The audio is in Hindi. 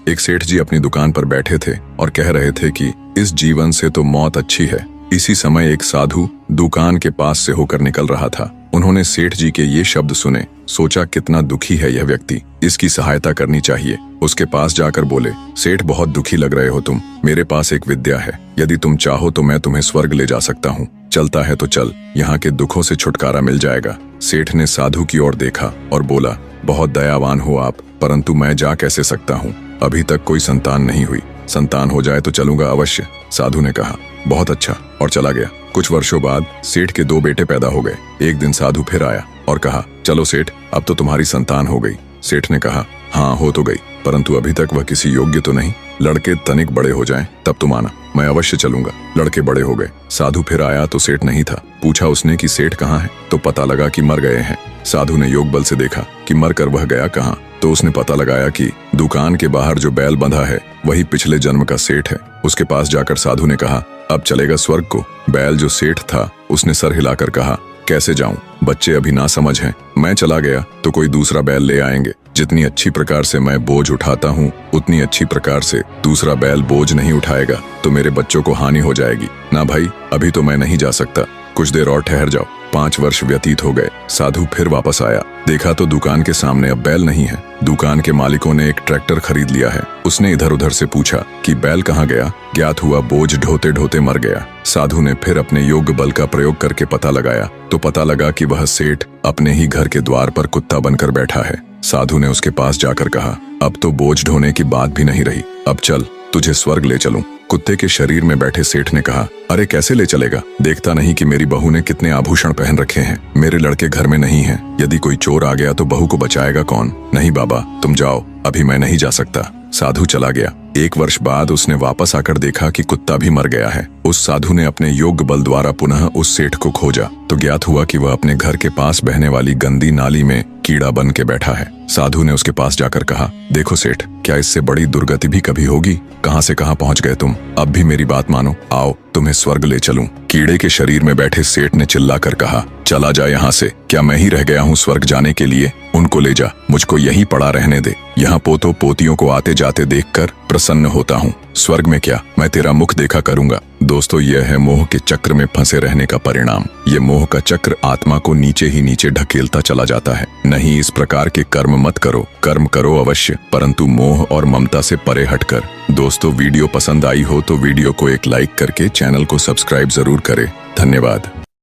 एक सेठ जी अपनी दुकान पर बैठे थे और कह रहे थे कि इस जीवन से तो मौत अच्छी है। इसी समय एक साधु दुकान के पास से होकर निकल रहा था। उन्होंने सेठ जी के ये शब्द सुने, सोचा कितना दुखी है यह व्यक्ति, इसकी सहायता करनी चाहिए। उसके पास जाकर बोले, सेठ बहुत दुखी लग रहे हो तुम, मेरे पास एक विद्या है, यदि तुम चाहो तो मैं तुम्हें स्वर्ग ले जा सकता हूँ। चलता है तो चल, यहाँ के दुखों से छुटकारा मिल जाएगा। सेठ ने साधु की ओर देखा और बोला, बहुत दयावान हो आप, परंतु मैं जा कैसे सकता हूँ? अभी तक कोई संतान नहीं हुई, संतान हो जाए तो चलूंगा अवश्य। साधु ने कहा, बहुत अच्छा, और चला गया। कुछ वर्षों बाद सेठ के 2 बेटे पैदा हो गए। एक दिन साधु फिर आया और कहा, चलो सेठ, अब तो तुम्हारी संतान हो गई। सेठ ने कहा, हाँ हो तो गई, परंतु अभी तक वह किसी योग्य तो नहीं। लड़के तनिक बड़े हो जाएं तब तुम आना, मैं अवश्य चलूंगा। लड़के बड़े हो गए। साधु फिर आया तो सेठ नहीं था। पूछा उसने कि सेठ कहाँ है, तो पता लगा कि मर गए हैं। साधु ने योग बल से देखा कि मरकर वह गया कहाँ, तो उसने पता लगाया कि दुकान के बाहर जो बैल बंधा है वही पिछले जन्म का सेठ है। उसके पास जाकर साधु ने कहा, अब चलेगा स्वर्ग को? बैल जो सेठ था उसने सर हिलाकर कहा, कैसे जाऊं, बच्चे अभी ना समझ हैं, मैं चला गया तो कोई दूसरा बैल ले आएंगे। जितनी अच्छी प्रकार से मैं बोझ उठाता हूँ उतनी अच्छी प्रकार से दूसरा बैल बोझ नहीं उठाएगा तो मेरे बच्चों को हानि हो जाएगी। ना भाई, अभी तो मैं नहीं जा सकता, कुछ देर और ठहर जाओ। 5 वर्ष व्यतीत हो गए। साधु फिर वापस आया, देखा तो दुकान के सामने अब बैल नहीं है। दुकान के मालिकों ने एक ट्रैक्टर खरीद लिया है। उसने इधर उधर से पूछा कि बैल कहाँ गया। ज्ञात हुआ बोझ ढोते ढोते मर गया। साधु ने फिर अपने योग बल का प्रयोग करके पता लगाया तो पता लगा कि वह सेठ अपने ही घर के द्वार पर कुत्ता बनकर बैठा है। साधु ने उसके पास जाकर कहा, अब तो बोझ ढोने की बात भी नहीं रही, अब चल, तुझे स्वर्ग ले चलूं। कुत्ते के शरीर में बैठे सेठ ने कहा, अरे कैसे ले चलेगा? देखता नहीं कि मेरी बहू ने कितने आभूषण पहन रखे हैं? मेरे लड़के घर में नहीं हैं। यदि कोई चोर आ गया तो बहू को बचाएगा कौन? नहीं बाबा, तुम जाओ, अभी मैं नहीं जा सकता। साधु चला गया। 1 वर्ष बाद उसने वापस आकर देखा कि कुत्ता भी मर गया है। उस साधु ने अपने योग बल द्वारा पुनः उस सेठ को खोजा तो ज्ञात हुआ कि वह अपने घर के पास बहने वाली गंदी नाली में कीड़ा बन के बैठा है। साधु ने उसके पास जाकर कहा, देखो सेठ, क्या इससे बड़ी दुर्गति भी कभी होगी? कहां से कहां पहुंच गए तुम? अब भी मेरी बात मानो, आओ तुम्हें स्वर्ग ले चलूं। कीड़े के शरीर में बैठे सेठ ने चिल्लाकर कहा, चला जा यहाँ से, क्या मैं ही रह गया हूँ स्वर्ग जाने के लिए? उनको ले जा, मुझको यहीं पड़ा रहने दे। यहाँ पोतों पोतियों को आते जाते देखकर प्रसन्न होता हूँ। स्वर्ग में क्या, मैं तेरा मुख देखा करूंगा। दोस्तों, यह है मोह के चक्र में फंसे रहने का परिणाम। ये मोह का चक्र आत्मा को नीचे ही नीचे ढकेलता चला जाता है। नहीं, इस प्रकार के कर्म मत करो। कर्म करो अवश्य, परंतु मोह और ममता से परे हटकर। दोस्तों, वीडियो पसंद आई हो तो वीडियो को एक लाइक करके चैनल को सब्सक्राइब जरूर करें। धन्यवाद।